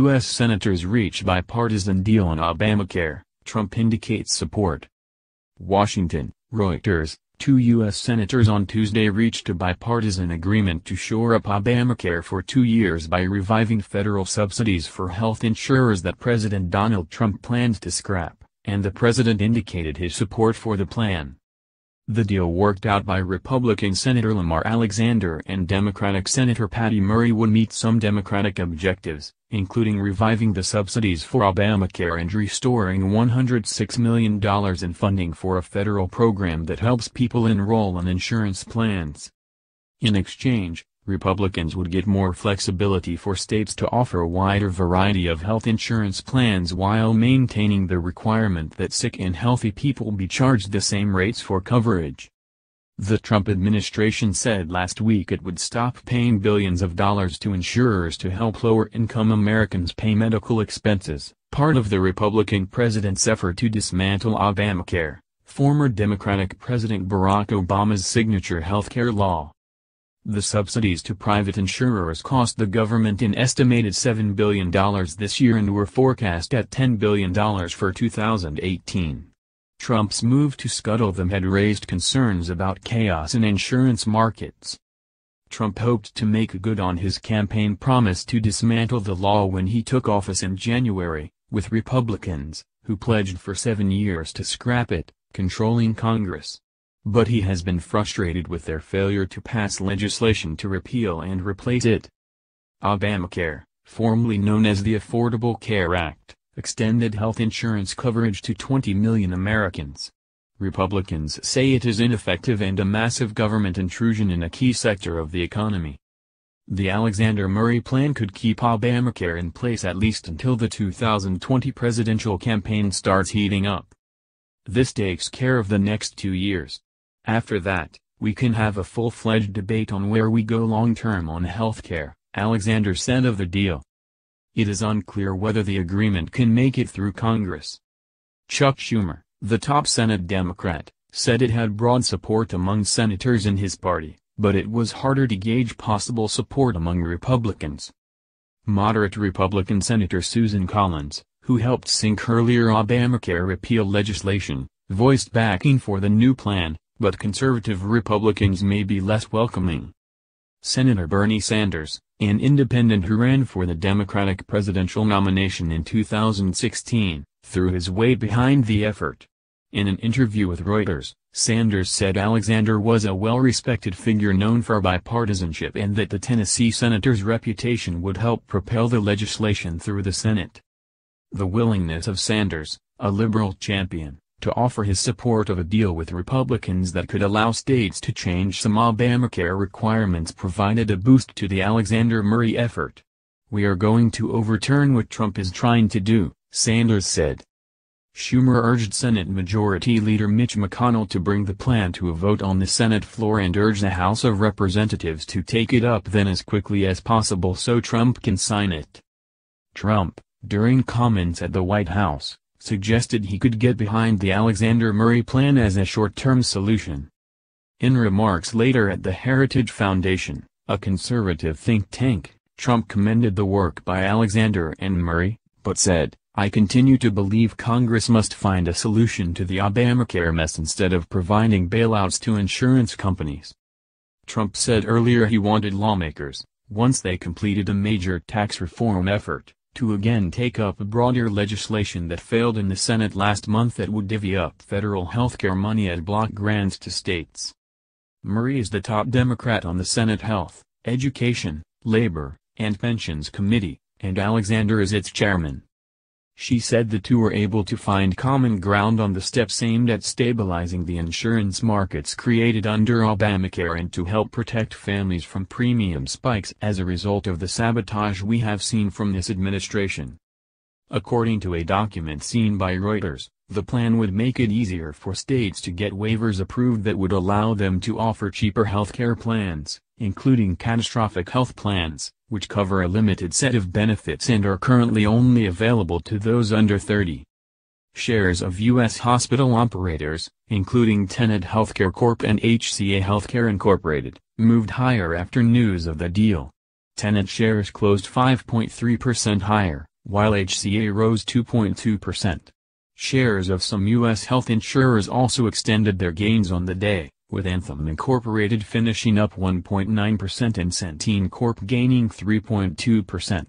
U.S. senators reach bipartisan deal on Obamacare, Trump indicates support. Washington, Reuters. 2 U.S. senators on Tuesday reached a bipartisan agreement to shore up Obamacare for 2 years by reviving federal subsidies for health insurers that President Donald Trump planned to scrap, and the president indicated his support for the plan. The deal worked out by Republican Senator Lamar Alexander and Democratic Senator Patty Murray would meet some Democratic objectives, including reviving the subsidies for Obamacare and restoring $106 million in funding for a federal program that helps people enroll in insurance plans. In exchange, Republicans would get more flexibility for states to offer a wider variety of health insurance plans while maintaining the requirement that sick and healthy people be charged the same rates for coverage. The Trump administration said last week it would stop paying billions of dollars to insurers to help lower-income Americans pay medical expenses, part of the Republican president's effort to dismantle Obamacare, former Democratic President Barack Obama's signature healthcare law. The subsidies to private insurers cost the government an estimated $7 billion this year and were forecast at $10 billion for 2018. Trump's move to scuttle them had raised concerns about chaos in insurance markets. Trump hoped to make good on his campaign promise to dismantle the law when he took office in January, with Republicans, who pledged for 7 years to scrap it, controlling Congress. But he has been frustrated with their failure to pass legislation to repeal and replace it. Obamacare, formerly known as the Affordable Care Act, extended health insurance coverage to 20 million Americans. Republicans say it is ineffective and a massive government intrusion in a key sector of the economy. The Alexander Murray plan could keep Obamacare in place at least until the 2020 presidential campaign starts heating up. This takes care of the next 2 years. After that, we can have a full-fledged debate on where we go long-term on healthcare, Alexander said of the deal. It is unclear whether the agreement can make it through Congress. Chuck Schumer, the top Senate Democrat, said it had broad support among senators in his party, but it was harder to gauge possible support among Republicans. Moderate Republican Senator Susan Collins, who helped sink earlier Obamacare repeal legislation, voiced backing for the new plan, but conservative Republicans may be less welcoming. Senator Bernie Sanders, an independent who ran for the Democratic presidential nomination in 2016, threw his weight behind the effort. In an interview with Reuters, Sanders said Alexander was a well-respected figure known for bipartisanship and that the Tennessee senator's reputation would help propel the legislation through the Senate. The willingness of Sanders, a liberal champion, to offer his support of a deal with Republicans that could allow states to change some Obamacare requirements provided a boost to the Alexander Murray effort. "We are going to overturn what Trump is trying to do," Sanders said. Schumer urged Senate Majority Leader Mitch McConnell to bring the plan to a vote on the Senate floor and urged the House of Representatives to take it up then as quickly as possible so Trump can sign it. Trump, during comments at the White House, suggested he could get behind the Alexander Murray plan as a short-term solution. In remarks later at the Heritage Foundation, a conservative think tank, Trump commended the work by Alexander and Murray, but said, "I continue to believe Congress must find a solution to the Obamacare mess instead of providing bailouts to insurance companies." Trump said earlier he wanted lawmakers, once they completed a major tax reform effort, to again take up broader legislation that failed in the Senate last month that would divvy up federal healthcare money as block grants to states. Murray is the top Democrat on the Senate Health, Education, Labor, and Pensions Committee, and Alexander is its chairman. She said the two were able to find common ground on the steps aimed at stabilizing the insurance markets created under Obamacare and to help protect families from premium spikes as a result of the sabotage we have seen from this administration. According to a document seen by Reuters, the plan would make it easier for states to get waivers approved that would allow them to offer cheaper healthcare plans, including catastrophic health plans, which cover a limited set of benefits and are currently only available to those under 30. Shares of U.S. hospital operators, including Tenet Healthcare Corp. And HCA Healthcare Incorporated, moved higher after news of the deal. Tenet shares closed 5.3% higher, while HCA rose 2.2%. Shares of some U.S. health insurers also extended their gains on the day, with Anthem Incorporated finishing up 1.9% and Centene Corp gaining 3.2%.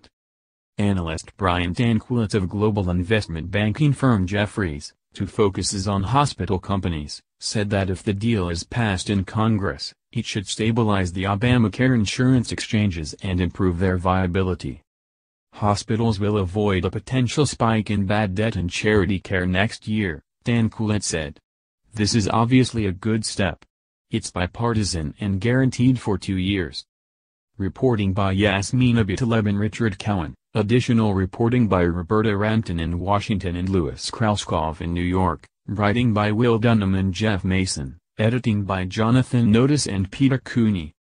Analyst Brian Tanquilut of global investment banking firm Jefferies, who focuses on hospital companies, said that if the deal is passed in Congress, it should stabilize the Obamacare insurance exchanges and improve their viability. Hospitals will avoid a potential spike in bad debt and charity care next year, Tanquilut said. This is obviously a good step. It's bipartisan and guaranteed for 2 years. Reporting by Yasmina Bitaleb and Richard Cowan, additional reporting by Roberta Rampton in Washington and Louis Krauskopf in New York, writing by Will Dunham and Jeff Mason, editing by Jonathan Notice and Peter Cooney.